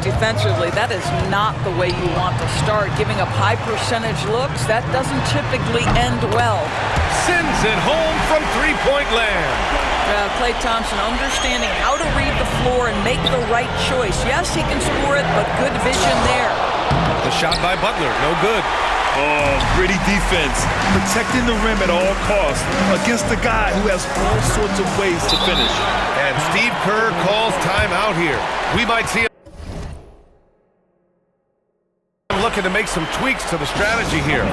defensively. That is not the way you want to start. Giving up high percentage looks, that doesn't typically end well. Sends it home from three-point land. Klay Thompson understanding how to read the floor and make the right choice. Yes, he can score it, but good vision there. The shot by Butler, no good. Oh, gritty defense. Protecting the rim at all costs against a guy who has all sorts of ways to finish. And Steve Kerr calls timeout here. We might see him looking to make some tweaks to the strategy here.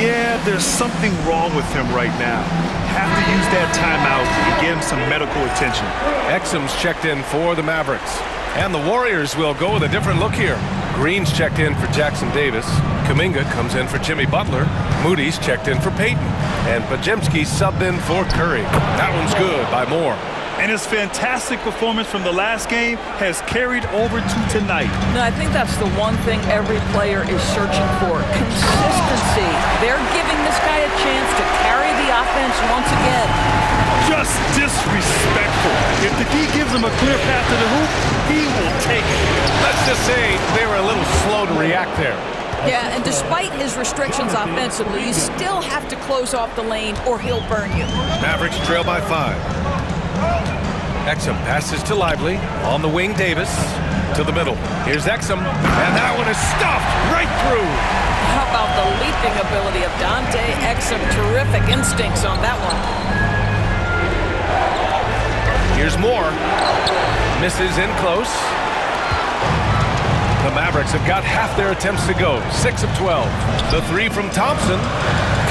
Yeah, there's something wrong with him right now. Have to use that timeout and get him some medical attention. Exum's checked in for the Mavericks. And the Warriors will go with a different look here. Green's checked in for Jackson Davis. Kuminga comes in for Jimmy Butler. Moody's checked in for Payton. And Podziemski subbed in for Curry. That one's good by Moore. And his fantastic performance from the last game has carried over to tonight. No, I think that's the one thing every player is searching for. Consistency. They're giving this guy a chance to carry the offense once again. Just disrespectful. If the D gives him a clear path to the hoop, he will take it. Let's just say they were a little slow to react there. Yeah, and despite his restrictions offensively, you still have to close off the lane or he'll burn you. Mavericks trail by 5. Exum passes to Lively. On the wing, Davis. To the middle. Here's Exum. And that one is stuffed right through. How about the leaping ability of Dante Exum? Terrific instincts on that one. Here's Moore. Misses in close. The Mavericks have got half their attempts to go. 6 of 12. The three from Thompson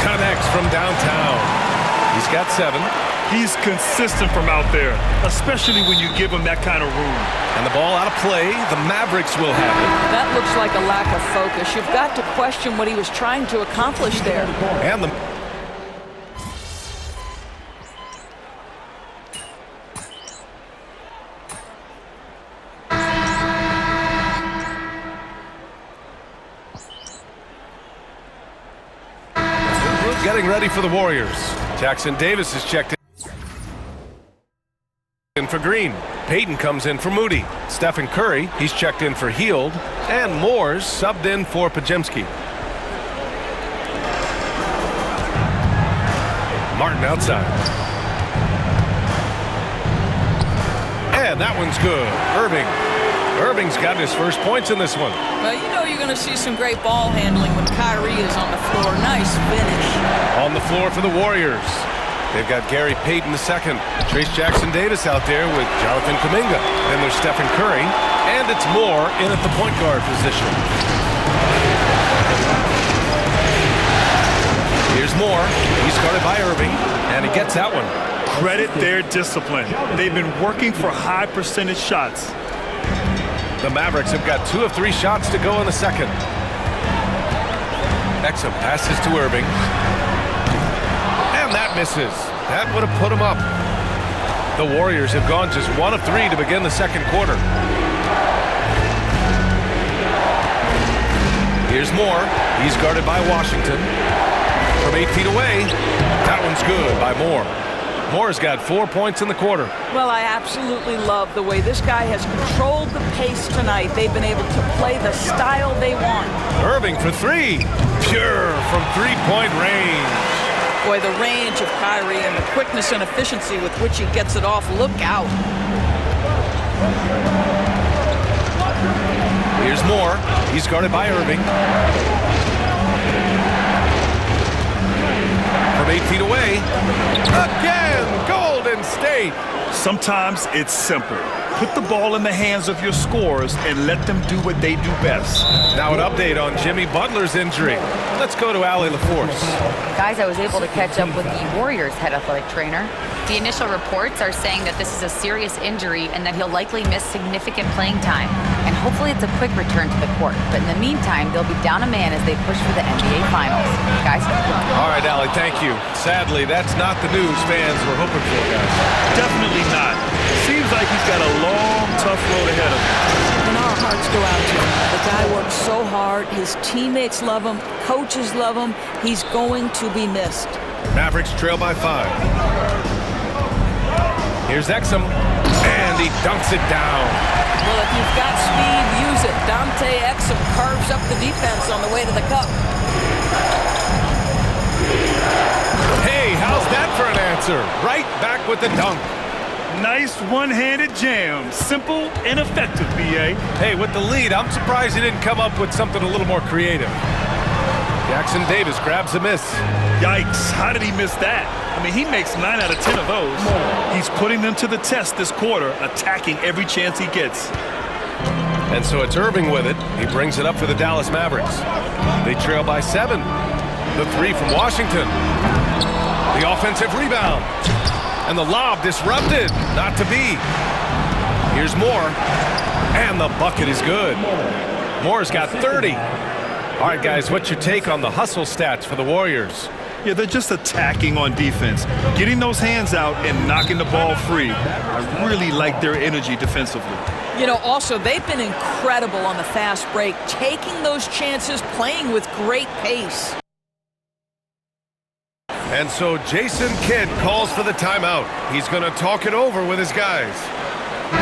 connects from downtown. He's got 7. He's consistent from out there, especially when you give him that kind of room. And the ball out of play. The Mavericks will have it. That looks like a lack of focus. You've got to question what he was trying to accomplish there. And the getting ready for the Warriors. Jackson Davis is checked in for Green. Payton comes in for Moody. Stephen Curry, he's checked in for Hield. And Moore's subbed in for Podziemski. Martin outside. And that one's good. Irving's got his first points in this one. Well, you know you're going to see some great ball handling when Kyrie is on the floor. Nice finish. On the floor for the Warriors. They've got Gary Payton II. Trace Jackson Davis out there with Jonathan Kuminga. Then there's Stephen Curry. And it's Moore in at the point guard position. Here's Moore. He's guarded by Irving. And he gets that one. Credit their discipline. They've been working for high percentage shots. The Mavericks have got 2 of 3 shots to go in the second. Exum passes to Irving. And that misses. That would have put him up. The Warriors have gone just 1 of 3 to begin the second quarter. Here's Moore. He's guarded by Washington. From 8 feet away, that one's good by Moore. Moore's got 4 points in the quarter. Well, I absolutely love the way this guy has controlled the pace tonight. They've been able to play the style they want. Irving for 3. Pure from three-point range. Boy, the range of Kyrie and the quickness and efficiency with which he gets it off. Look out. Here's Moore. He's guarded by Irving. From 8 feet away. Again, Golden State. Sometimes it's simple. Put the ball in the hands of your scorers and let them do what they do best. Now an update on Jimmy Butler's injury. Let's go to Allie LaForce. Guys, I was able to catch up with the Warriors head athletic trainer. The initial reports are saying that this is a serious injury and that he'll likely miss significant playing time. And hopefully it's a quick return to the court. But in the meantime, they'll be down a man as they push for the NBA Finals. Guys? All right, Allie, thank you. Sadly, that's not the news fans were hoping for, guys. Definitely not. Seems like he's got a long, tough road ahead of him. And our hearts go out to him. The guy works so hard. His teammates love him. Coaches love him. He's going to be missed. Mavericks trail by 5. Here's Exum. And he dunks it down. Well, if you've got speed, use it. Dante Exum carves up the defense on the way to the cup. Hey, how's that for an answer? Right back with the dunk. Nice one-handed jam. Simple and effective, B.A. Hey, with the lead, I'm surprised he didn't come up with something a little more creative. Jackson Davis grabs a miss. Yikes, how did he miss that? I mean, he makes 9 out of 10 of those. He's putting them to the test this quarter, attacking every chance he gets. And so it's Irving with it. He brings it up for the Dallas Mavericks. They trail by 7. The 3 from Washington. The offensive rebound. And the lob disrupted. Not to be. Here's Moore. And the bucket is good. Moore's got 30. All right, guys, what's your take on the hustle stats for the Warriors? Yeah, they're just attacking on defense, getting those hands out and knocking the ball free. I really like their energy defensively. You know, also, they've been incredible on the fast break, taking those chances, playing with great pace. And so Jason Kidd calls for the timeout. He's going to talk it over with his guys.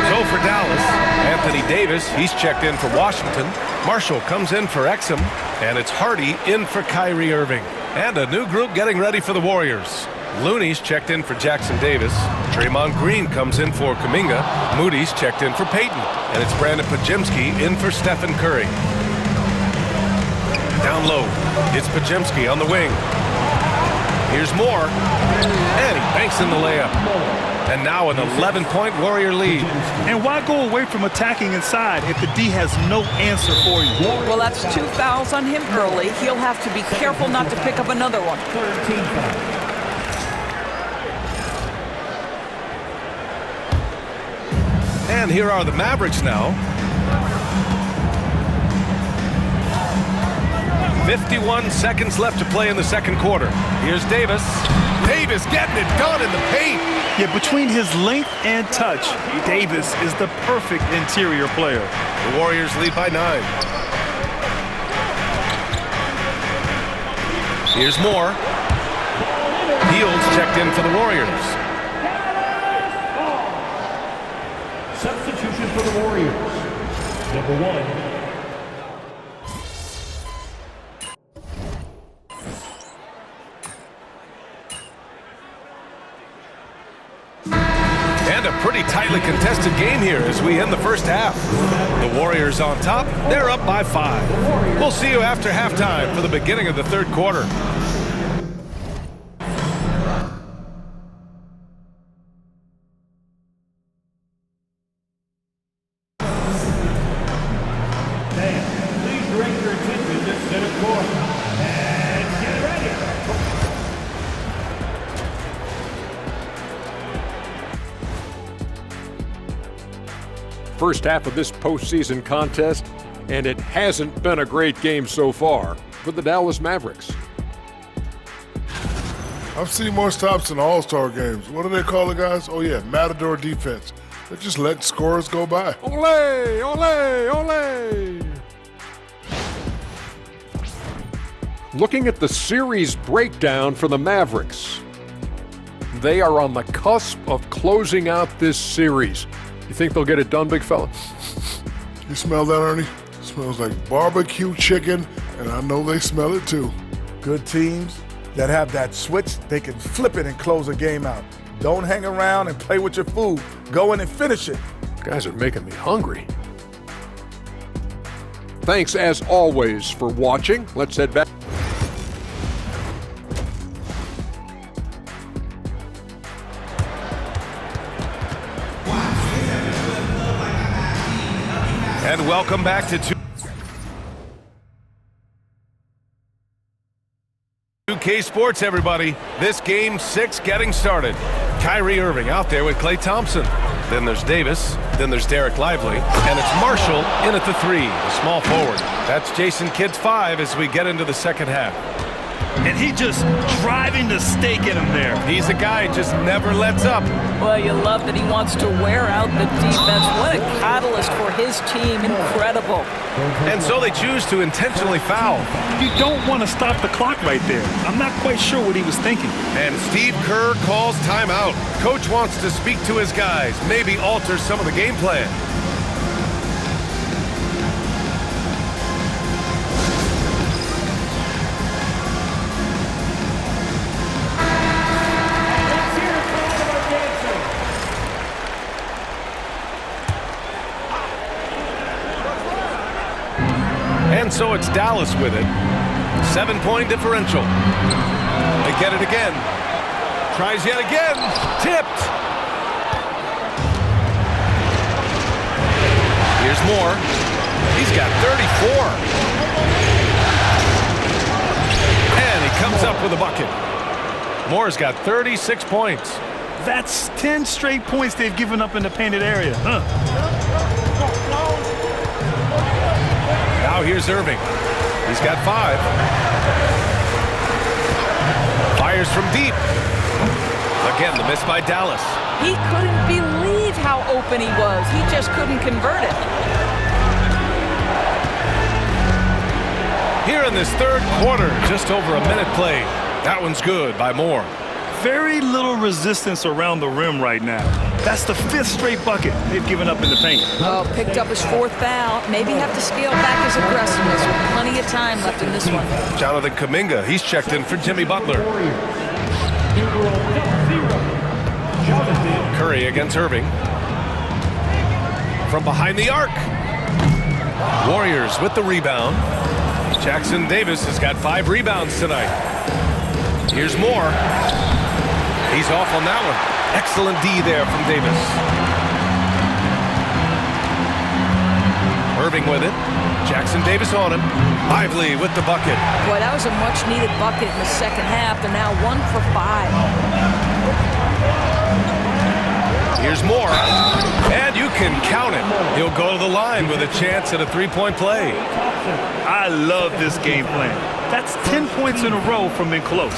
So for Dallas, Anthony Davis, he's checked in for Washington. Marshall comes in for Exum. And it's Hardy in for Kyrie Irving. And a new group getting ready for the Warriors. Looney's checked in for Jackson Davis. Draymond Green comes in for Kuminga. Moody's checked in for Payton. And it's Brandon Podziemski in for Stephen Curry. Down low, it's Podziemski on the wing. Here's Moore. And he banks in the layup. And now an 11-point Warrior lead. And why go away from attacking inside if the D has no answer for you? Well, that's 2 fouls on him early. He'll have to be careful not to pick up another one. And here are the Mavericks now. 51 seconds left to play in the second quarter. Here's Davis. Davis getting it done in the paint. Yeah, between his length and touch, Davis is the perfect interior player. The Warriors lead by 9. Here's Moore. Fields checked in for the Warriors. Substitution for the Warriors. Number 1. And a pretty tightly contested game here as we end the first half. The Warriors on top. They're up by 5. We'll see you after halftime for the beginning of the third quarter. Please direct your attention to center court. And get ready. First half of this postseason contest, and it hasn't been a great game so far for the Dallas Mavericks. I've seen more stops in All-Star games. What do they call it, guys? Oh, yeah, Matador defense. They're just letting scorers go by. Ole, ole, ole! Looking at the series breakdown for the Mavericks, they are on the cusp of closing out this series. You think they'll get it done, big fella? You smell that, Ernie? It smells like barbecue chicken, and I know they smell it too. Good teams that have that switch, they can flip it and close a game out. Don't hang around and play with your food. Go in and finish it. Guys are making me hungry. Thanks, as always, for watching. Let's head back. And welcome back to 2K Sports, everybody. This game 6 getting started. Kyrie Irving out there with Klay Thompson. Then there's Davis. Then there's Derek Lively. And it's Marshall in at the 3, the small forward. That's Jason Kidd's 5 as we get into the second half. And he just driving the stake in him there. He's a guy who just never lets up. Well, you love that he wants to wear out the defense. What a catalyst for his team. Incredible. And so they choose to intentionally foul. You don't want to stop the clock right there. I'm not quite sure what he was thinking. And Steve Kerr calls timeout. Coach wants to speak to his guys, maybe alter some of the game plan. And so it's Dallas with it. 7-point differential. They get it again. Tries yet again. Tipped. Here's Moore. He's got 34. And he comes up with a bucket. Moore's got 36 points. That's 10 straight points they've given up in the painted area. Now here's Irving. He's got 5. Fires from deep. Again, the miss by Dallas. He couldn't believe how open he was. He just couldn't convert it. Here in this third quarter, just over a minute played. That one's good by Moore. Very little resistance around the rim right now. That's the 5th straight bucket they've given up in the paint. Oh, picked up his 4th foul. Maybe have to scale back his aggressiveness with plenty of time left in this one. Jonathan Kuminga, he's checked in for Jimmy Butler. Curry against Irving. From behind the arc. Warriors with the rebound. Jackson Davis has got 5 rebounds tonight. Here's Moore. He's off on that one. Excellent D there from Davis. Irving with it. Jackson Davis on him. Lively with the bucket. Boy, that was a much-needed bucket in the second half. They're now 1 for 5. Here's Moore. And you can count it. He'll go to the line with a chance at a 3-point play. I love this game plan. That's 10 points in a row from in close.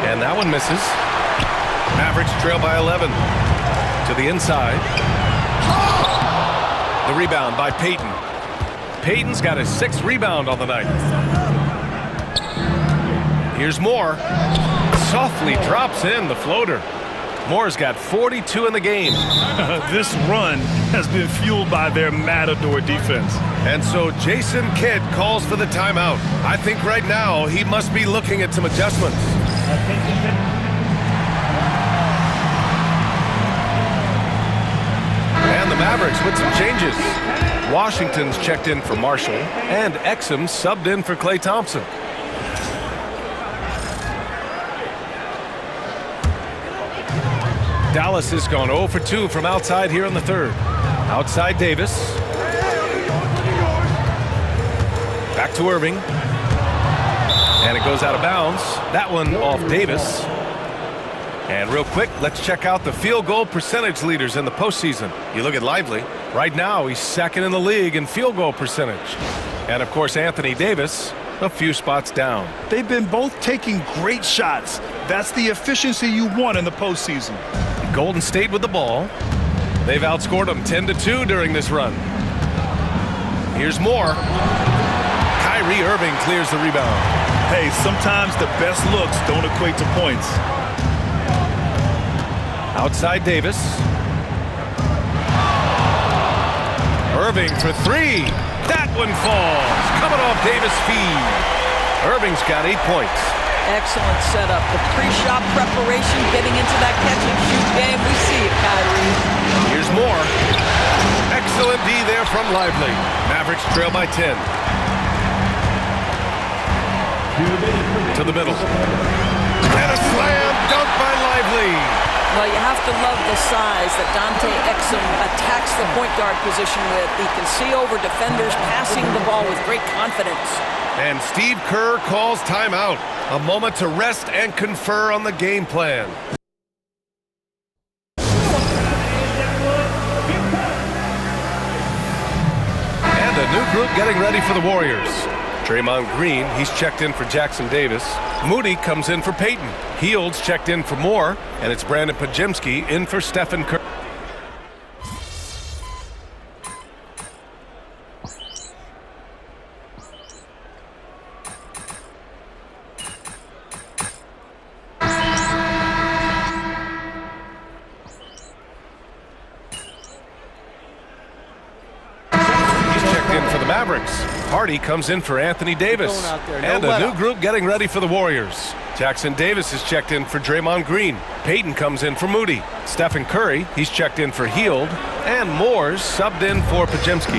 And that one misses. Mavericks trail by 11. To the inside. The rebound by Payton. Payton's got his 6th rebound on the night. Here's Moore. Softly drops in the floater. Moore's got 42 in the game. This run has been fueled by their Matador defense. And so Jason Kidd calls for the timeout. I think right now he must be looking at some adjustments. And the Mavericks with some changes. Washington's checked in for Marshall, and Exum subbed in for Klay Thompson. Dallas has gone 0 for 2 from outside here in the third. Outside Davis. Back to Irving. And it goes out of bounds. That one off Davis. And real quick, let's check out the field goal percentage leaders in the postseason. You look at Lively. Right now, he's 2nd in the league in field goal percentage. And of course, Anthony Davis, a few spots down. They've been both taking great shots. That's the efficiency you want in the postseason. Golden State with the ball. They've outscored them 10-2 during this run. Here's Moore. Kyrie Irving clears the rebound. Hey, sometimes the best looks don't equate to points. Outside Davis. Irving for 3. That one falls. Coming off Davis' feed. Irving's got 8 points. Excellent setup. The pre-shot preparation, getting into that catch-and-shoot game. We see it, Kyrie. Here's Moore. Excellent D there from Lively. Mavericks trail by 10. To the middle. And a slam dunk by Lively. Well, you have to love the size that Dante Exum attacks the point guard position with. He can see over defenders, passing the ball with great confidence. And Steve Kerr calls timeout. A moment to rest and confer on the game plan. And a new group getting ready for the Warriors. Draymond Green, he's checked in for Jackson Davis. Moody comes in for Payton. Heald's checked in for Moore. And it's Brandon Podziemski in for Stephen Curry. Mavericks. Hardy comes in for Anthony Davis. And a new group getting ready for the Warriors. Jackson Davis is checked in for Draymond Green. Payton comes in for Moody. Stephen Curry, he's checked in for Hield. And Moore's subbed in for Podziemski.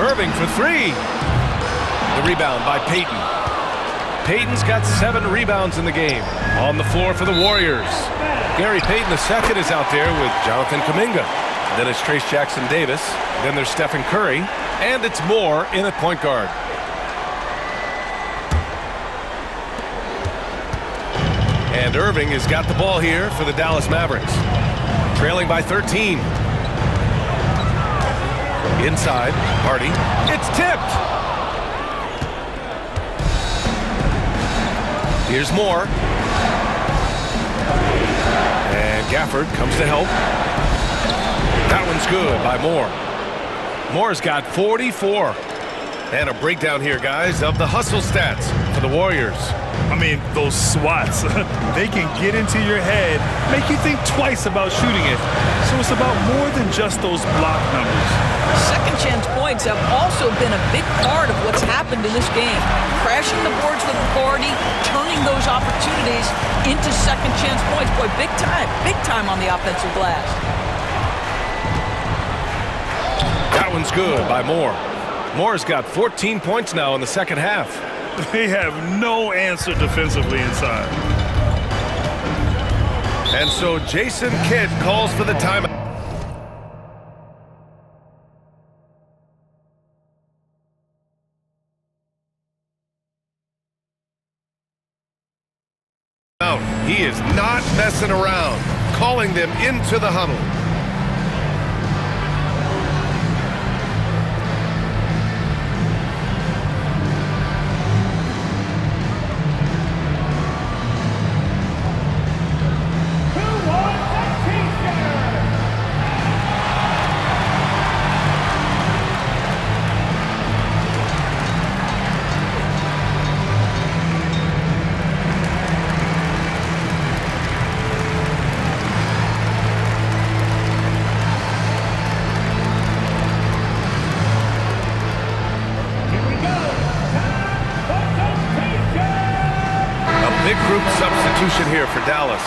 Irving for three. The rebound by Payton. Payton's got 7 rebounds in the game. On the floor for the Warriors. Gary Payton II is out there with Jonathan Kuminga. Then it's Trayce Jackson Davis. Then there's Stephen Curry. And it's Moore in at point guard. And Irving has got the ball here for the Dallas Mavericks. Trailing by 13. Inside, Hardy. It's tipped. Here's Moore. And Gafford comes to help. That one's good by Moore. Moore's got 44. And a breakdown here, guys, of the hustle stats for the Warriors. I mean, those swats, they can get into your head, make you think twice about shooting it. So it's about more than just those block numbers. Second chance points have also been a big part of what's happened in this game. Crashing the boards with authority, turning those opportunities into second chance points. Boy, big time on the offensive glass. That one's good by Moore. Moore's got 14 points now in the second half. They have no answer defensively inside. And so Jason Kidd calls for the timeout. He is not messing around, calling them into the huddle. Substitution here for Dallas.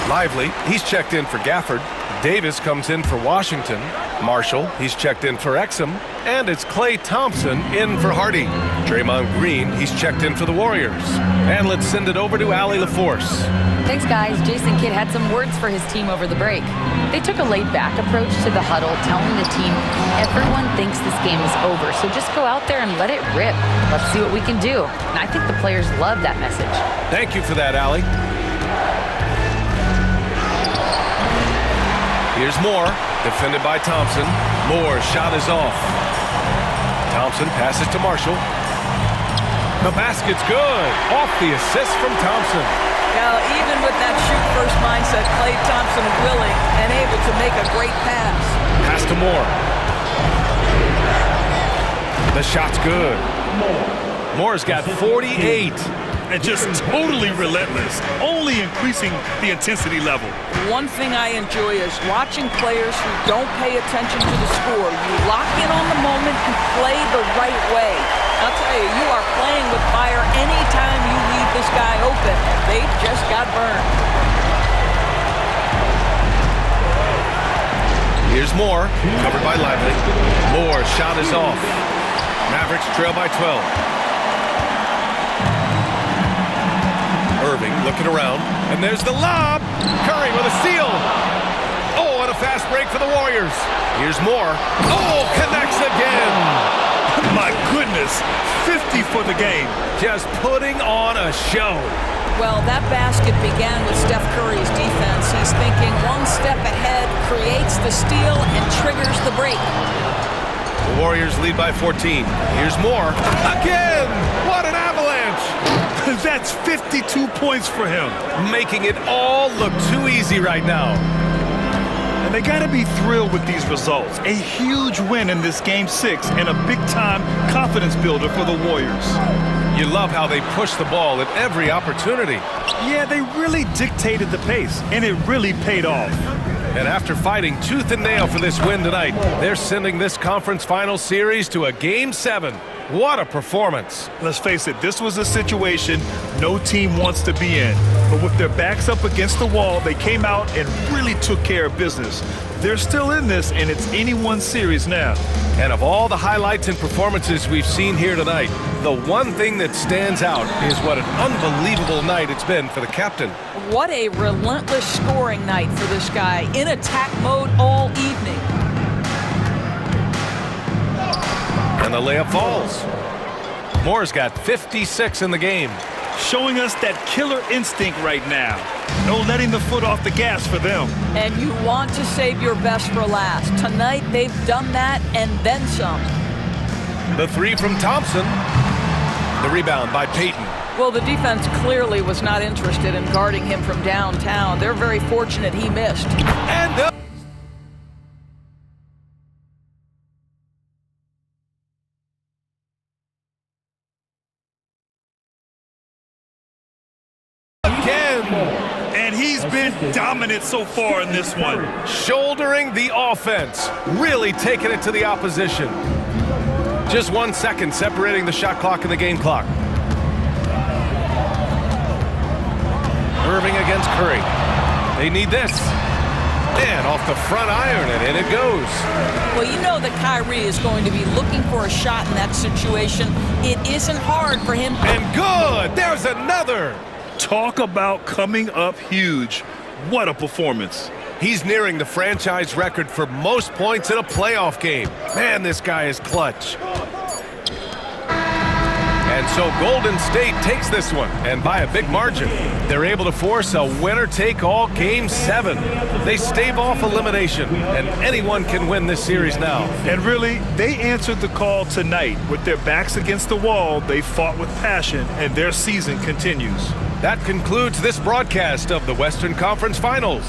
Lively, he's checked in for Gafford. Davis comes in for Washington. Marshall, he's checked in for Exum. And it's Klay Thompson in for Hardy. Draymond Green, he's checked in for the Warriors. And let's send it over to Allie LaForce. Thanks, guys. Jason Kidd had some words for his team over the break. They took a laid-back approach to the huddle, telling the team, everyone thinks this game is over, so just go out there and let it rip. Let's see what we can do. And I think the players love that message. Thank you for that, Allie. Here's Moore, defended by Thompson. Moore's shot is off. Thompson passes to Marshall. The basket's good. Off the assist from Thompson. Now, even with that shoot-first mindset, Klay Thompson willing and able to make a great pass. Pass to Moore. The shot's good. Moore's got 48. And just totally relentless, only increasing the intensity level. One thing I enjoy is watching players who don't pay attention to the score. You lock in on the moment and play the right way. I'll tell you, you are playing with fire anytime you leave this guy open. They just got burned. Here's Moore, covered by Lively. Moore's shot is off. Mavericks trail by 12. Irving looking around, and there's the lob. Curry with a steal. Oh, and a fast break for the Warriors. Here's Moore. Oh, connects again. My goodness, 50 for the game. Just putting on a show. Well, that basket began with Steph Curry's defense. He's thinking one step ahead, creates the steal, and triggers the break. The Warriors lead by 14. Here's Moore. Again! What an avalanche! That's 52 points for him. Making it all look too easy right now. And they got to be thrilled with these results. A huge win in this Game 6 and a big-time confidence builder for the Warriors. You love how they push the ball at every opportunity. Yeah, they really dictated the pace, and it really paid off. And after fighting tooth and nail for this win tonight, they're sending this conference final series to a Game 7. What a performance. Let's face it, this was a situation no team wants to be in. But with their backs up against the wall, they came out and really took care of business. They're still in this, and it's anyone's series now. And of all the highlights and performances we've seen here tonight, the one thing that stands out is what an unbelievable night it's been for the captain. What a relentless scoring night for this guy, in attack mode all evening. And the layup falls. Moore's got 56 in the game. Showing us that killer instinct right now. No letting the foot off the gas for them. And you want to save your best for last. Tonight, they've done that and then some. The three from Thompson. The rebound by Payton. Well, the defense clearly was not interested in guarding him from downtown. They're very fortunate he missed. And And he's been dominant so far in this one. shouldering the offense, really taking it to the opposition. Just 1 second separating the shot clock and the game clock. Irving against Curry. They need this. And off the front iron, and in it goes. Well, you know that Kyrie is going to be looking for a shot in that situation. It isn't hard for him. And good! There's another! Talk about coming up huge. What a performance. He's nearing the franchise record for most points in a playoff game. Man, this guy is clutch. And so Golden State takes this one, and by a big margin. They're able to force a winner-take-all Game 7. They stave off elimination, and anyone can win this series now. And really, they answered the call tonight. With their backs against the wall, they fought with passion, and their season continues. That concludes this broadcast of the Western Conference Finals.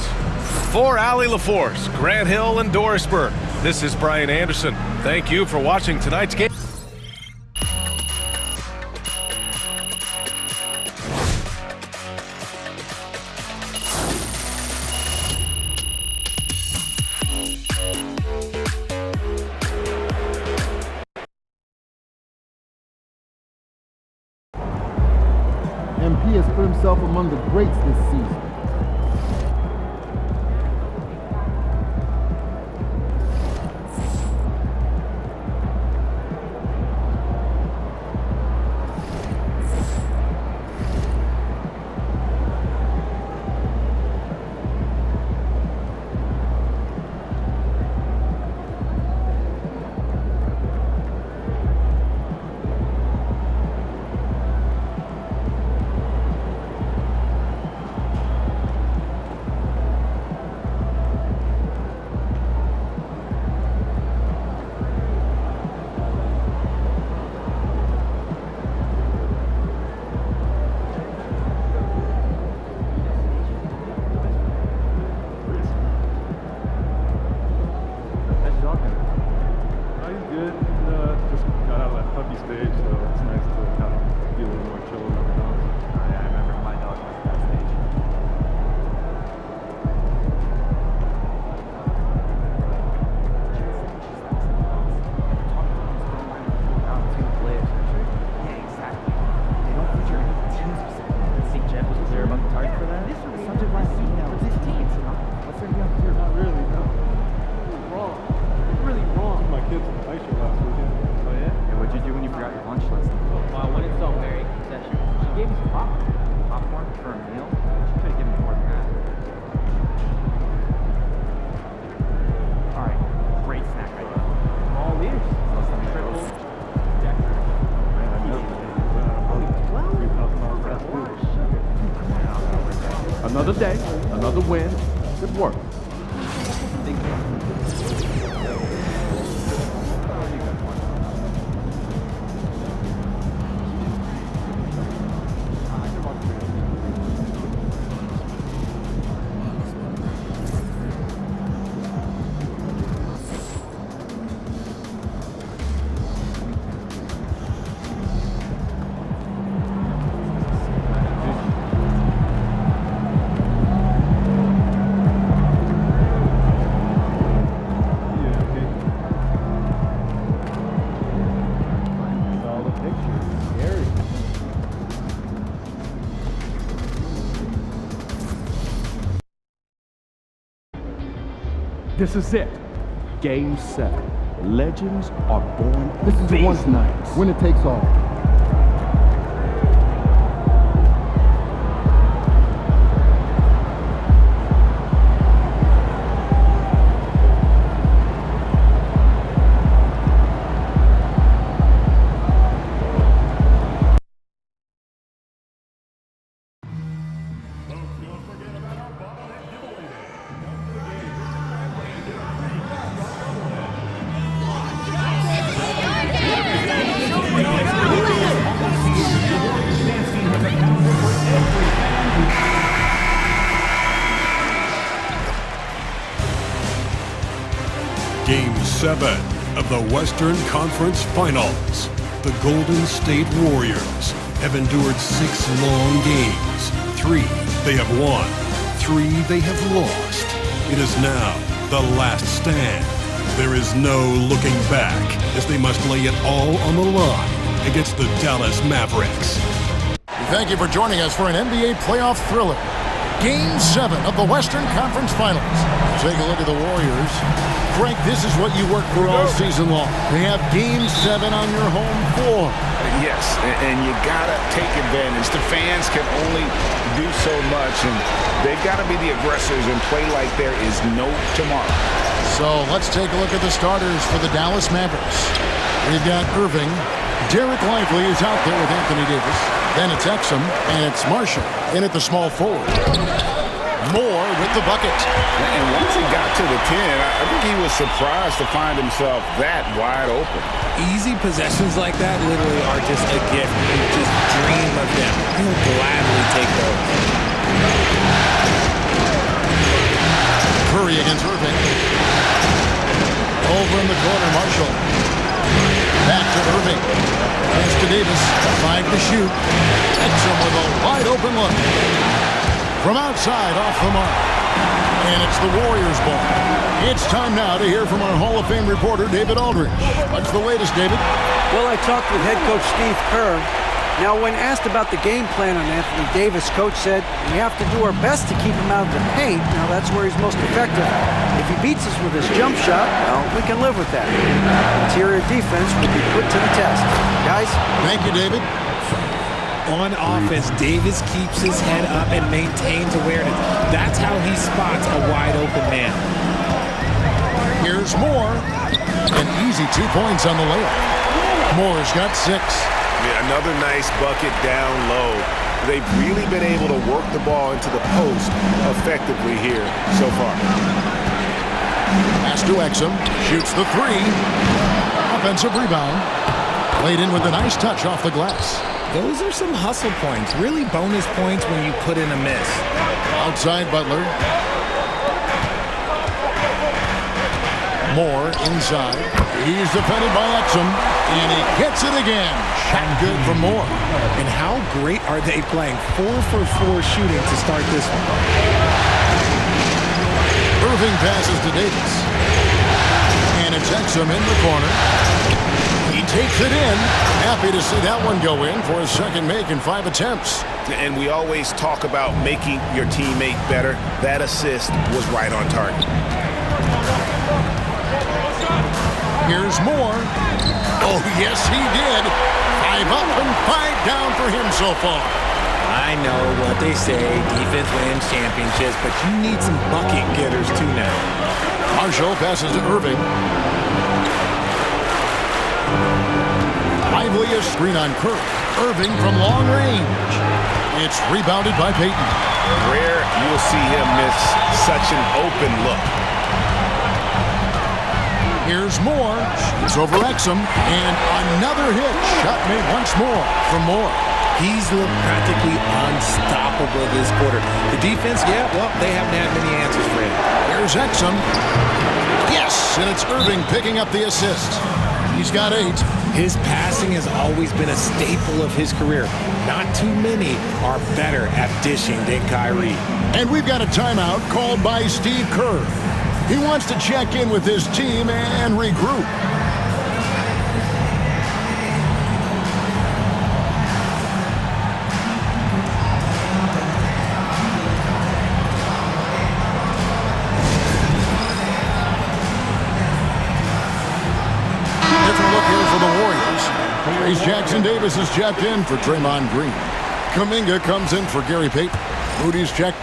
For Allie LaForce, Grant Hill, and Doris Burke, this is Brian Anderson. Thank you for watching tonight's game. MP has put himself among the greats this season. Another day, another win. Good work. This is it. Game 7. Legends are born. This is the one tonight. Winner takes all. Game 7 of the Western Conference Finals. The Golden State Warriors have endured 6 long games. 3 they have won, 3 they have lost. It is now the last stand. There is no looking back as they must lay it all on the line against the Dallas Mavericks. Thank you for joining us for an NBA playoff thriller. Game 7 of the Western Conference Finals. Take a look at the Warriors. Frank, this is what you worked for all season long. They have Game 7 on your home floor. Yes, and you gotta take advantage. The fans can only do so much, and they've got to be the aggressors and play like there is no tomorrow. So let's take a look at the starters for the Dallas Mavericks. We've got Irving. Derek Lively is out there with Anthony Davis. Then it's Exum, and it's Marshall in at the small forward. Moore with the bucket. And once he got to the 10, I think he was surprised to find himself that wide open. Easy possessions like that literally are just a gift. You just dream of them. He'll gladly take those. Curry against Irving. Over in the corner, Marshall. Back to Irving. Pass to Davis. 5 to shoot. Exum with a wide open look. From outside, off the mark. And it's the Warriors' ball. It's time now to hear from our Hall of Fame reporter, David Aldridge. What's the latest, David? Well, I talked with head coach Steve Kerr. Now, when asked about the game plan on Anthony Davis, coach said, we have to do our best to keep him out of the paint. Now, that's where he's most effective. If he beats us with his jump shot, well, we can live with that. Interior defense will be put to the test. Guys? Thank you, David. On offense, Davis keeps his head up and maintains awareness. That's how he spots a wide open man. Here's Moore. An easy 2 points on the layup. Moore's got 6. Yeah, another nice bucket down low. They've really been able to work the ball into the post effectively here so far. Pass to Exum. Shoots the 3. Offensive rebound. Played in with a nice touch off the glass. Those are some hustle points. Really bonus points when you put in a miss. Outside Butler. Moore inside. He's defended by Exum. And he gets it again. Shot good from Moore. And how great are they playing? 4 for 4 shooting to start this one. Irving passes to Davis. And it's Exum in the corner. He takes it in. Happy to see that one go in for his second make in 5 attempts. And we always talk about making your teammate better. That assist was right on target. Here's Moore. Oh, yes, he did. 5 up and 5 down for him so far. I know what they say, defense wins championships, but you need some bucket getters too now. Marshall passes to Irving. Lively a screen on Curry. Irving from long range. It's rebounded by Payton. Rare you will see him miss such an open look. Here's Moore. Shoots over Exum. And another hit. Shot made once more from Moore. He's looked practically unstoppable this quarter. The defense, yeah, well, they haven't had many answers for him. Here's Exum. Yes, and it's Irving picking up the assist. He's got 8. His passing has always been a staple of his career. Not too many are better at dishing than Kyrie. And we've got a timeout called by Steve Kerr. He wants to check in with his team and regroup. Trace Jackson Davis is checked in for Draymond Green. Kuminga comes in for Gary Payton. Moody's checked.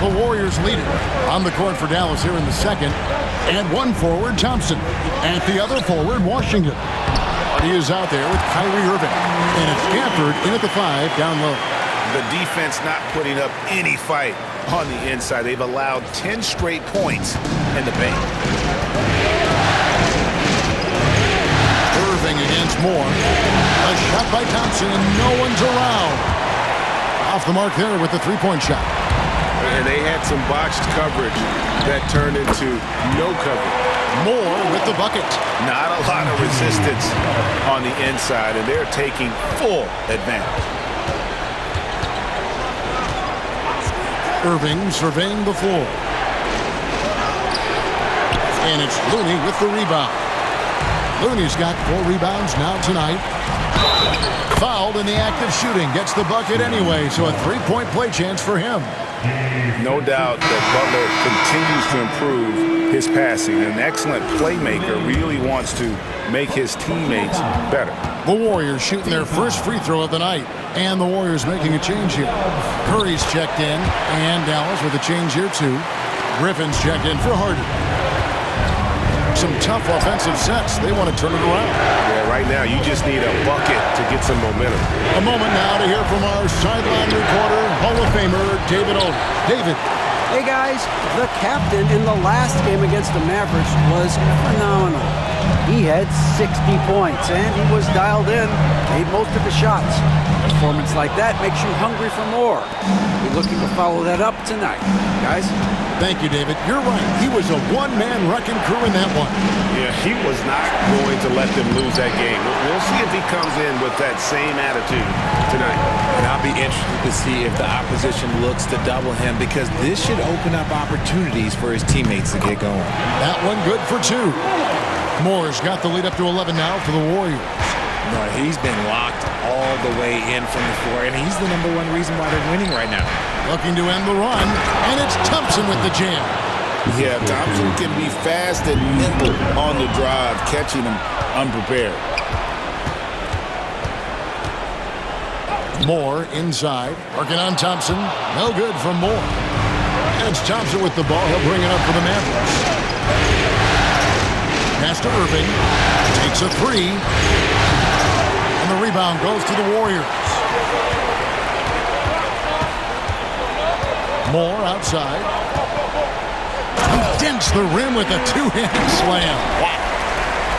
The Warriors lead it. On the court for Dallas here in the second. And one forward, Thompson. At the other forward, Washington. He is out there with Kyrie Irving. And it's Gafford in at the 5 down low. The defense not putting up any fight on the inside. They've allowed 10 straight points in the paint. Irving against Moore. A shot by Thompson and no one's around. Off the mark there with the three-point shot. And they had some botched coverage that turned into no coverage. Moore with the bucket. Not a lot of resistance on the inside, and they're taking full advantage. Irving surveying the floor. And it's Looney with the rebound. Looney's got 4 rebounds now tonight. Fouled in the act of shooting. Gets the bucket anyway, so a 3-point play chance for him. No doubt that Butler continues to improve his passing. An excellent playmaker, really wants to make his teammates better. The Warriors shooting their first free throw of the night. And the Warriors making a change here. Curry's checked in. And Dallas with a change here too. Griffin's checked in for Harden. Some tough offensive sets. They want to turn it around. Yeah, right now you just need a bucket to get some momentum. A moment now to hear from our sideline reporter, Hall of Famer David Olden. David. Hey guys, the captain in the last game against the Mavericks was phenomenal. He had 60 points and he was dialed in, made most of the shots. A performance like that makes you hungry for more. We're looking to follow that up tonight. Guys? Thank you, David. You're right. He was a one-man wrecking crew in that one. Yeah, he was not going to let them lose that game. We'll see if he comes in with that same attitude tonight. And I'll be interested to see if the opposition looks to double him, because this should open up opportunities for his teammates to get going. That one good for 2. Moore's got the lead up to 11 now for the Warriors. No, he's been locked all the way in from the floor, and he's the #1 reason why they're winning right now. Looking to end the run, and it's Thompson with the jam. Yeah, Thompson can be fast and nimble on the drive, catching him unprepared. Moore inside, working on Thompson. No good from Moore. And it's Thompson with the ball. He'll bring it up for the Mavericks. Pass to Irving. Takes a 3. And the rebound goes to the Warriors. Moore outside. He dents the rim with a 2-handed slam. Wow.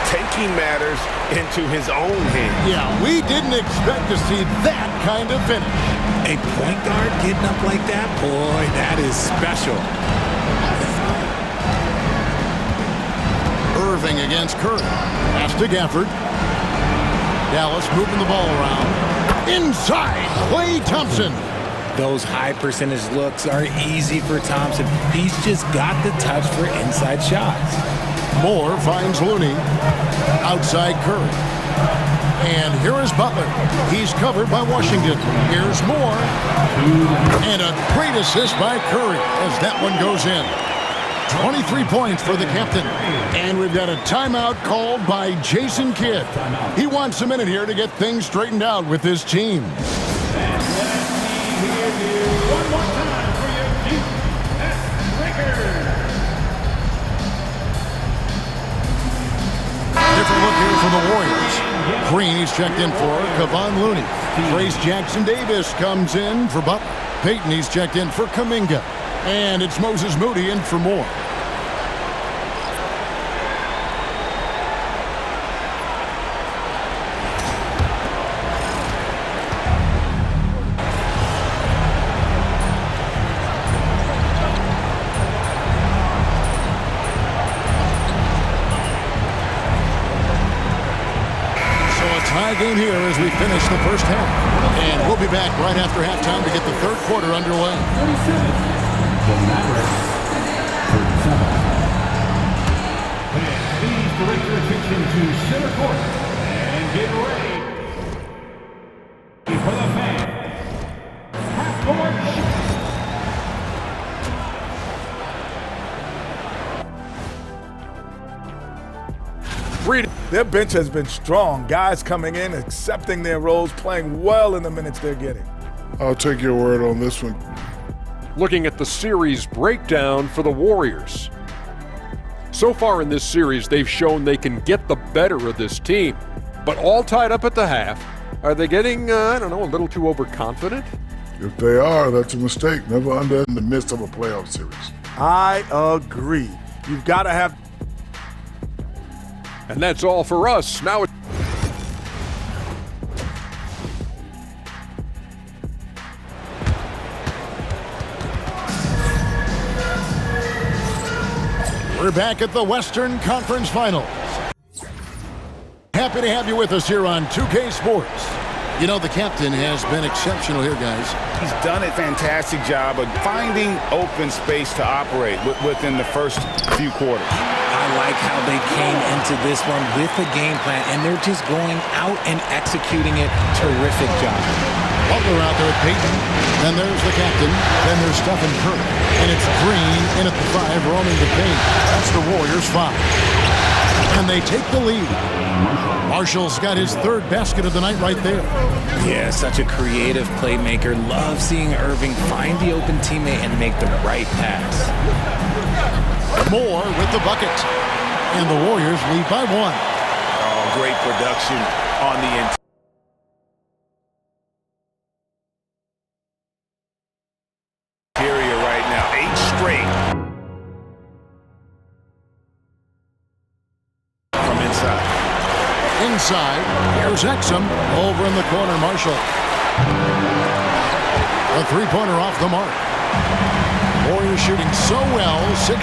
Taking matters into his own hands. Yeah, we didn't expect to see that kind of finish. A point guard getting up like that? Boy, that is special. Irving against Curry. Pass to Gafford. Dallas moving the ball around. Inside, Klay Thompson. Those high percentage looks are easy for Thompson. He's just got the touch for inside shots. Moore finds Looney. Outside Curry. And here is Butler. He's covered by Washington. Here's Moore. And a great assist by Curry as that one goes in. 23 points for the captain. And we've got a timeout called by Jason Kidd. He wants a minute here to get things straightened out with his team. One more time for your defense breakers. Different look here for the Warriors. Green is checked in for Kevon Looney. Trace Jackson Davis comes in for Butler. Payton, he's checked in for Kuminga. And it's Moses Moody in for Moore. tie game here as we finish the first half. And we'll be back right after halftime to get the third quarter underway. 37. The Mavericks. 37. And please direct your attention to center court and get ready for the fans. Half-court. Their bench has been strong. Guys coming in, accepting their roles, playing well in the minutes they're getting. I'll take your word on this one. Looking at the series breakdown for the Warriors. So far in this series, they've shown they can get the better of this team, but all tied up at the half. Are they getting, a little too overconfident? If they are, that's a mistake. Never under in the midst of a playoff series. I agree. You've got to have... And that's all for us. Now we're back at the Western Conference Finals. Happy to have you with us here on 2K Sports. You know, the captain has been exceptional here, guys. He's done a fantastic job of finding open space to operate within the first few quarters. I like how they came into this one with a game plan, and they're just going out and executing it. Terrific job. Butler out there at Peyton. Then there's the captain. Then there's Stephen Curry. And it's Green in at the 5, roaming the paint. That's the Warriors' 5. And they take the lead. Marshall's got his third basket of the night right there. Yeah, such a creative playmaker. Love seeing Irving find the open teammate and make the right pass. Moore with the bucket. And the Warriors lead by 1. Oh, great production on the interior right now. 8 straight. From inside. Inside, here's Exum. Over in the corner, Marshall. A three-pointer off the mark. Warriors shooting so well, 63%.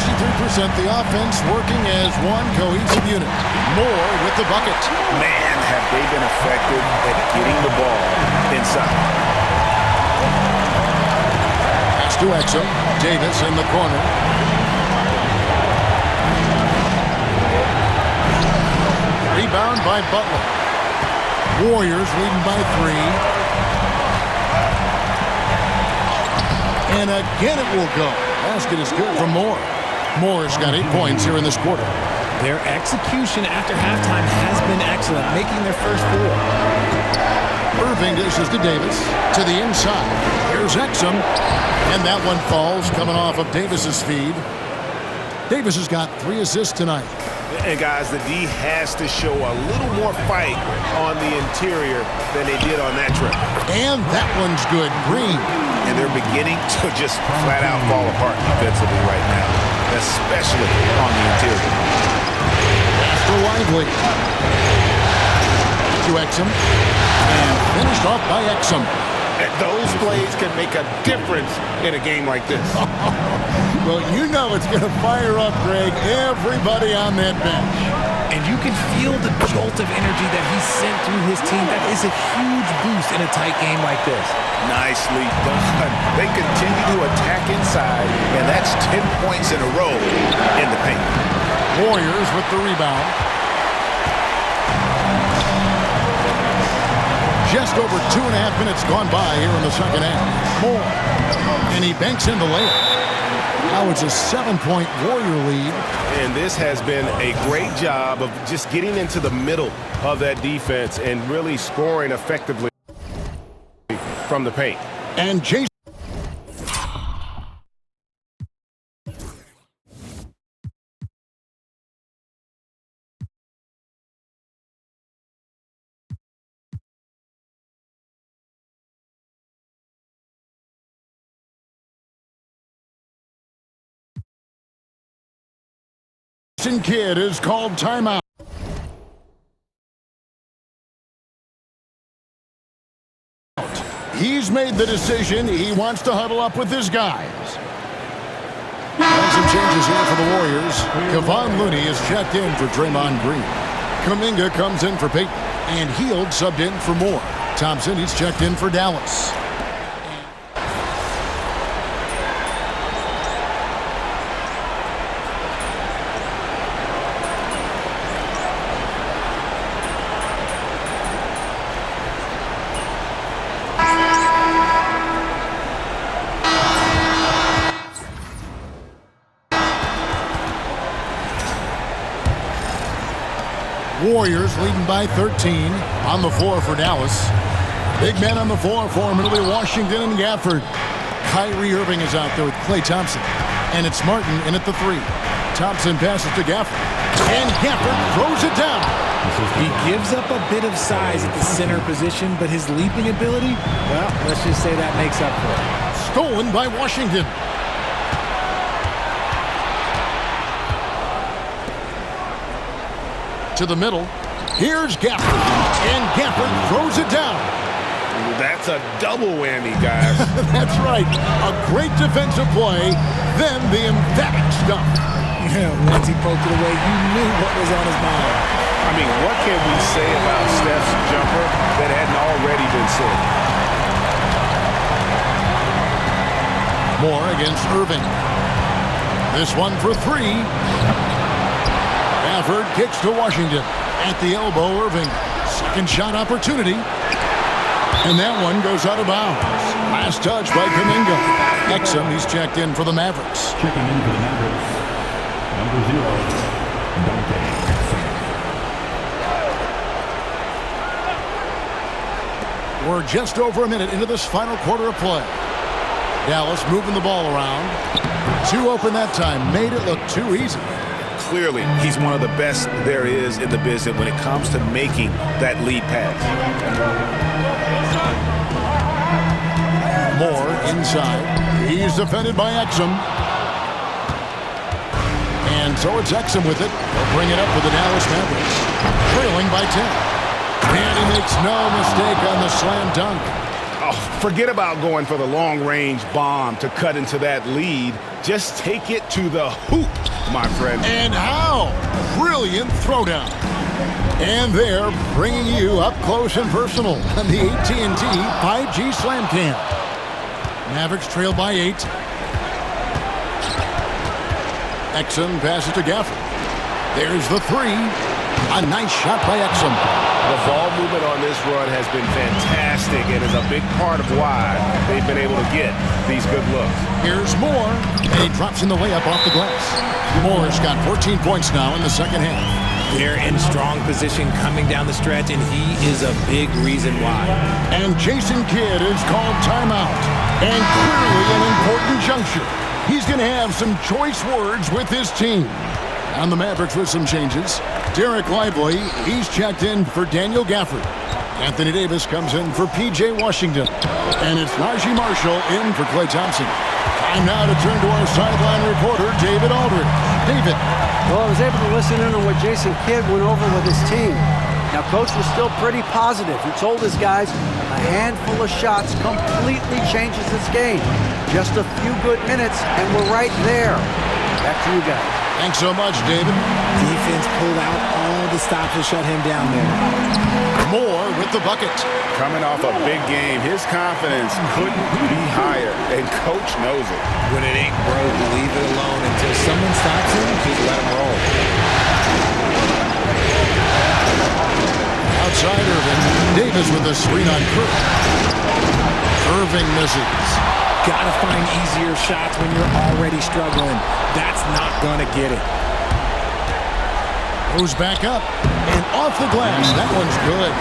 The offense working as one cohesive unit. Moore with the bucket. Man, have they been effective at getting the ball inside. Pass to Exum. Davis in the corner. Rebound by Butler. Warriors leading by 3. And again it will go. Basket is good from Moore. Moore's got 8 points here in this quarter. Their execution after halftime has been excellent, making their first 4. Irving dishes to Davis. To the inside. Here's Exum. And that one falls coming off of Davis's feed. Davis has got 3 assists tonight. And guys, the D has to show a little more fight on the interior than they did on that trip. And that one's good. Green. And they're beginning to just flat out fall apart defensively right now, especially on the interior. After Lively. To Exum. And finished off by Exum. Those plays can make a difference in a game like this. Well, you know it's going to fire up, Greg, everybody on that bench. And you can feel the jolt of energy that he sent through his team. That is a huge boost in a tight game like this. Nicely done. They continue to attack inside, and that's 10 points in a row in the paint. Warriors with the rebound. Just over 2.5 minutes gone by here in the second half. Moore. And he banks in the layup. Now it's a 7-point Warrior lead. And this has been a great job of just getting into the middle of that defense and really scoring effectively from the paint. And Jason Kidd is called timeout. He's made the decision. He wants to huddle up with his guys. Some changes here for the Warriors. Kevon Looney is checked in for Draymond Green. Kuminga comes in for Peyton. And Hield subbed in for Moore. Thompson, he's checked in for Dallas. Warriors leading by 13 on the floor for Dallas. Big men on the floor for him. It'll be Washington and Gafford. Kyrie Irving is out there with Klay Thompson. And it's Martin in at the 3. Thompson passes to Gafford. And Gafford throws it down. He gives up a bit of size at the center position, but his leaping ability, well, let's just say that makes up for it. Stolen by Washington. To the middle. Here's Gafford. And Gafford throws it down. That's a double whammy, guys. That's right. A great defensive play, then the emphatic stuff. Yeah, once he poked it away, you knew what was on his mind. I mean, what can we say about Steph's jumper that hadn't already been said? Moore against Irving. This one for 3. Gafford kicks to Washington. At the elbow, Irving. Second shot opportunity. And that one goes out of bounds. Last touch by Kuminga. Exum, he's checked in for the Mavericks. Checking in for the Mavericks, number 0, Dante Exum. We're just over a minute into this final quarter of play. Dallas moving the ball around. 2 open that time. Made it look too easy. Clearly, he's one of the best there is in the business when it comes to making that lead pass. Moore inside. He's defended by Exum. And so it's Exum with it. They'll bring it up for the Dallas Mavericks. Trailing by 10. And he makes no mistake on the slam dunk. Oh, forget about going for the long-range bomb to cut into that lead. Just take it to the hoop, my friend. And how? Brilliant throwdown. And they're bringing you up close and personal on the AT&T 5G Slam Cam. Mavericks trail by 8. Exum passes to Gafford. There's the 3. A nice shot by Exum. The ball movement on this run has been fantastic and is a big part of why they've been able to get these good looks. Here's Moore, and he drops in the layup off the glass. Moore's got 14 points now in the second half. They're in strong position coming down the stretch, and he is a big reason why. And Jason Kidd is called timeout. And clearly an important juncture. He's going to have some choice words with his team. On the Mavericks with some changes. Derek Lively, he's checked in for Daniel Gafford. Anthony Davis comes in for P.J. Washington. And it's Najee Marshall in for Klay Thompson. Time now to turn to our sideline reporter, David Aldridge. David. Well, I was able to listen in on what Jason Kidd went over with his team. Now, Coach was still pretty positive. He told his guys a handful of shots completely changes this game. Just a few good minutes, and we're right there. Back to you guys. Thanks so much, David. Defense pulled out all the stops to shut him down there. Moore with the bucket. Coming off a big game, his confidence couldn't be higher, and Coach knows it. When it ain't broke, leave it alone until someone stops him. Just let him roll. Outside Irving. Davis with a screen on Kirk. Irving misses. Gotta find easier shots when you're already struggling. That's not gonna get it. Goes back up and off the glass. That one's good.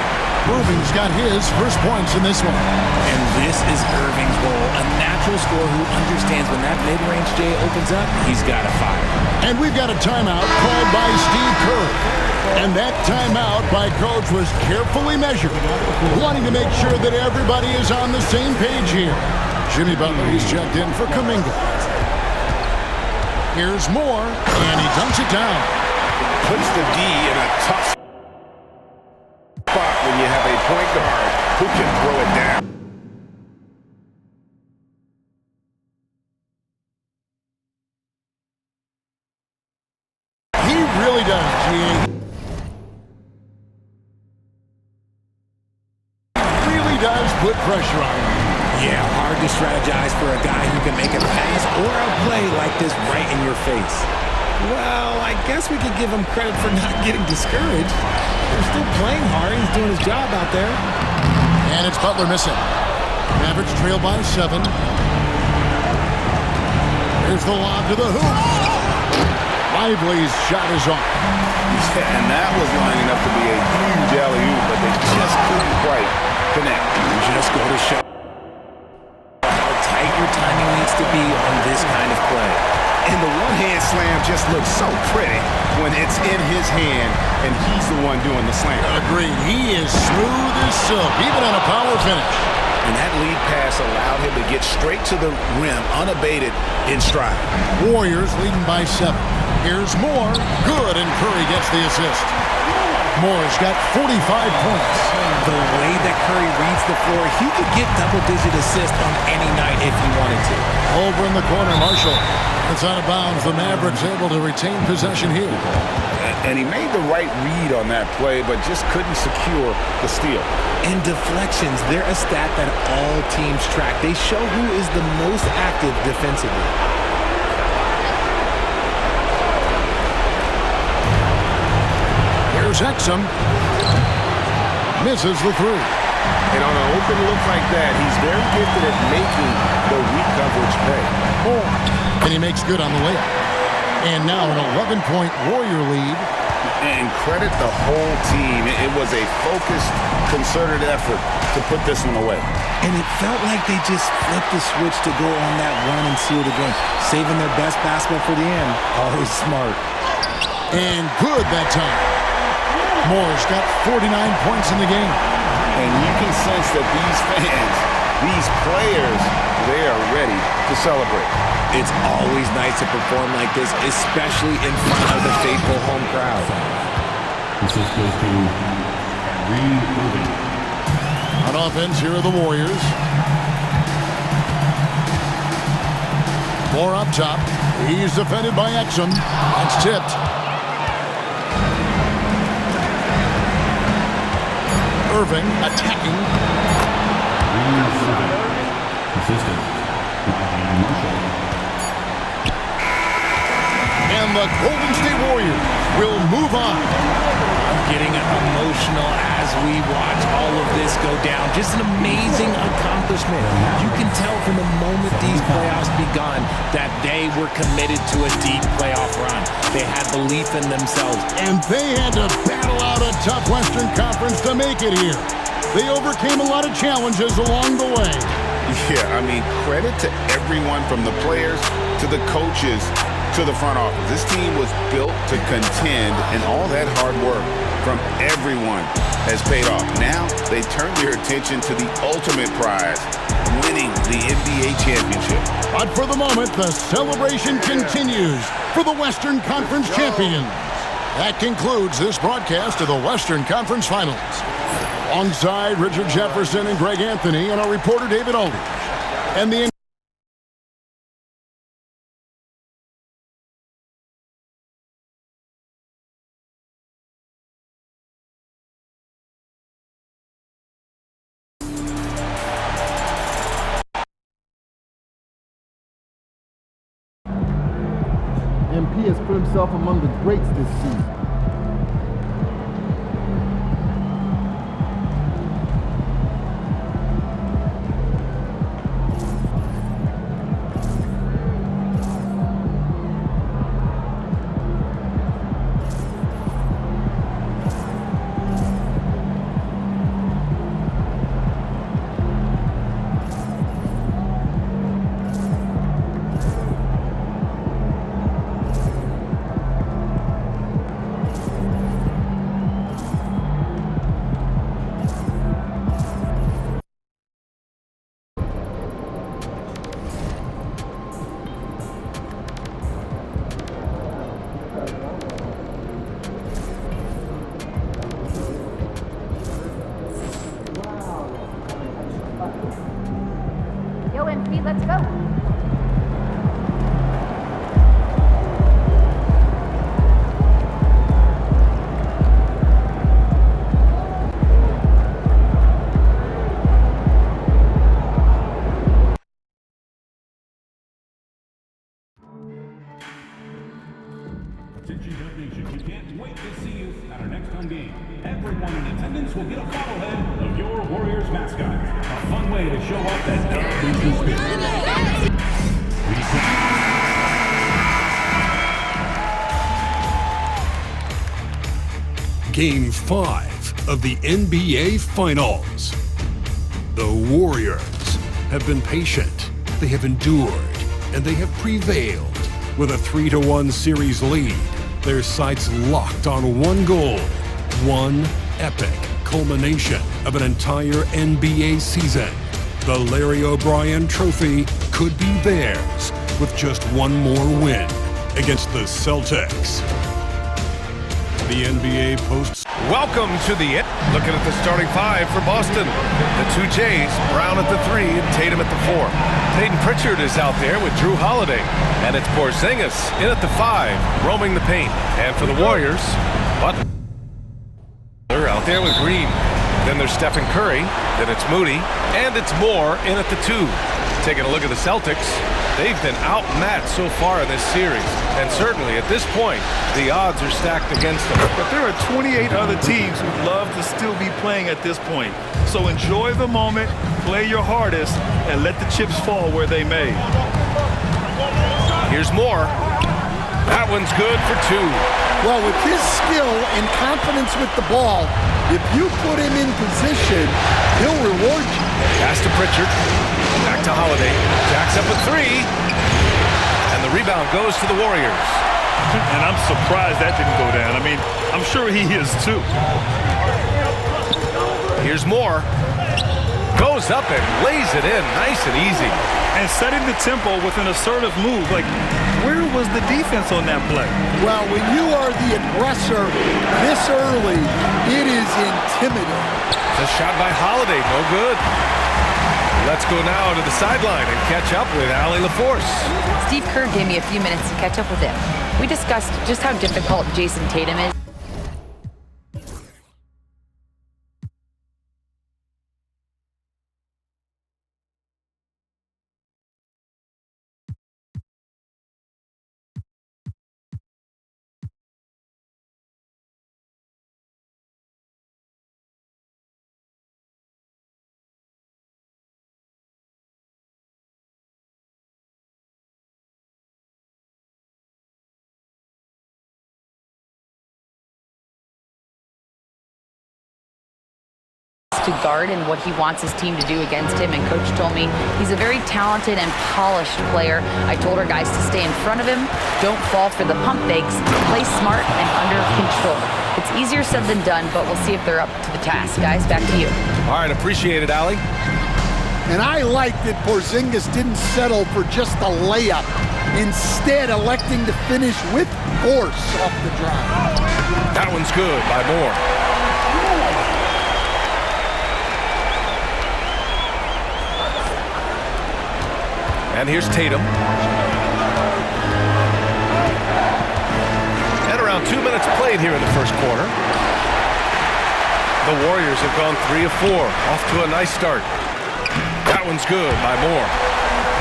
Irving's got his first points in this one. And this is Irving's role. A natural scorer who understands when that mid-range J opens up, he's got to fire. And we've got a timeout called by Steve Kerr. And that timeout by Coach was carefully measured, wanting to make sure that everybody is on the same page here. Jimmy Butler, he's checked in for Kuminga. Here's Moore, and he dunks it down. Puts the D in a tough spot when you have a point guard who can throw it down. He really does, G.A. does put pressure on him. Yeah, hard to strategize for a guy who can make a pass or a play like this right in your face. Well, I guess we could give him credit for not getting discouraged. They're still playing hard. He's doing his job out there. And it's Butler missing. Mavericks trail by 7. Here's the lob to the hoop. Lively's shot is off. Yeah, and that was lining up to be a huge alley-oop, but they just couldn't quite connect. Just go to show how tight your timing needs to be on this kind of play. And the one-hand slam just looks so pretty when it's in his hand and he's the one doing the slam. Agreed. He is smooth as silk, even on a power finish. And that lead pass allowed him to get straight to the rim unabated in stride. Warriors leading by 7. Here's Moore. Good, and Curry gets the assist. Moore's got 45 points. The way that Curry reads the floor, he could get double-digit assists on any night if he wanted to. Over in the corner, Marshall. It's out of bounds. The Mavericks able to retain possession here. And he made the right read on that play, but just couldn't secure the steal. And deflections, they're a stat that all teams track. They show who is the most active defensively. Here's Exum. Misses the 3. And on an open look like that, he's very gifted at making the weak coverage pay. And he makes good on the layup. And now an 11-point Warrior lead. And credit the whole team. It was a focused, concerted effort to put this one away. And it felt like they just flipped the switch to go on that run and seal the game. Saving their best basketball for the end. Always smart. And good that time. Moore's got 49 points in the game. And you can sense that these fans, these players, they are ready to celebrate. It's always nice to perform like this, especially in front of the faithful home crowd. This is goes to Reed Irving. On offense, here are the Warriors. Moore up top. He's defended by Exum. That's tipped. Irving attacking. Assistant. And the Golden State Warriors will move on. I'm getting emotional as we watch all of this go down. Just an amazing accomplishment. You can tell from the moment these playoffs begun that they were committed to a deep playoff run. They had belief in themselves. And they had to battle out a tough Western Conference to make it here. They overcame a lot of challenges along the way. Yeah, I mean, credit to everyone from the players to the coaches to the front office. This team was built to contend, and all that hard work from everyone has paid off. Now they turn their attention to the ultimate prize, winning the NBA championship. But for the moment, the celebration continues for the Western Conference champions. That concludes this broadcast of the Western Conference Finals. Alongside Richard Jefferson and Greg Anthony and our reporter David Aldridge. And the MP has put himself among the greats this season. Yo, MP, let's go. attendants will get a bobblehead of your Warriors mascot. A fun way to show off that Crimson spirit. Game 5 of the NBA Finals. The Warriors have been patient, they have endured, and they have prevailed. With a 3-1 series lead, their sights locked on one goal, one epic culmination of an entire NBA season. The Larry O'Brien Trophy could be theirs with just one more win against the Celtics. The NBA posts. Welcome to the it. Looking at the starting five for Boston. The two Jays, Brown at the 3 and Tatum at the 4. Peyton Pritchard is out there with Drew Holiday. And it's Porzingis in at the 5, roaming the paint. And for the Warriors, Butler out there with Green. Then there's Stephen Curry. Then it's Moody. And it's Moore in at the 2. Taking a look at the Celtics, they've been outmatched so far in this series. And certainly at this point, the odds are stacked against them. But there are 28 other teams who'd love to still be playing at this point. So enjoy the moment, play your hardest, and let the chips fall where they may. Here's Moore. That one's good for 2. Well, with his skill and confidence with the ball, if you put him in position, he'll reward you. Pass to Pritchard. Back to Holiday. Jacks up a 3. And the rebound goes to the Warriors. And I'm surprised that didn't go down. I mean, I'm sure he is too. Here's Moore. Goes up and lays it in nice and easy. And setting the tempo with an assertive move. Like, where was the defense on that play? Well, when you are the aggressor this early, it is intimidating. The shot by Holiday, no good. Let's go now to the sideline and catch up with Allie LaForce. Steve Kerr gave me a few minutes to catch up with him. We discussed just how difficult Jason Tatum is. To guard and what he wants his team to do against him, and coach told me he's a very talented and polished player. I told our guys to stay in front of him, don't fall for the pump fakes, play smart and under control. It's easier said than done, but we'll see if they're up to the task. Guys, back to you. All right, appreciate it, Allie. And I like that Porzingis didn't settle for just a layup, instead electing to finish with force off the drive. That one's good by Moore. And here's Tatum. And around 2 minutes played here in the first quarter. The Warriors have gone 3 of 4, off to a nice start. That one's good by Moore.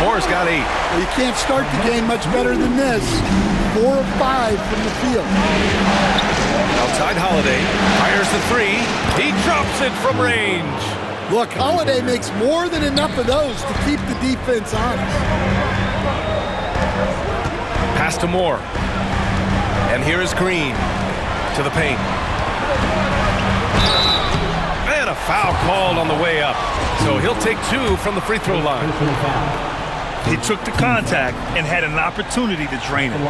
Moore's got 8. Well, you can't start the game much better than this. 4 of 5 from the field. Outside Holiday, fires the 3. He drops it from range. Look, Holiday makes more than enough of those to keep the defense honest. Pass to Moore. And here is Green to the paint. And a foul called on the way up. So he'll take 2 from the free throw line. He took the contact and had an opportunity to drain it.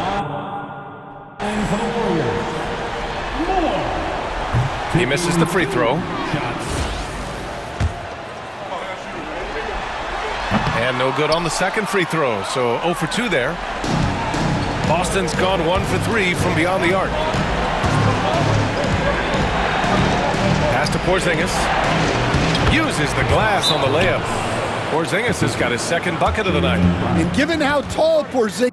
And for the Warriors, He misses the free throw. And no good on the second free throw, so 0 for 2 there. Boston's gone 1 for 3 from beyond the arc. Pass to Porzingis. Uses the glass on the layup. Porzingis has got his second bucket of the night. And given how tall Porzingis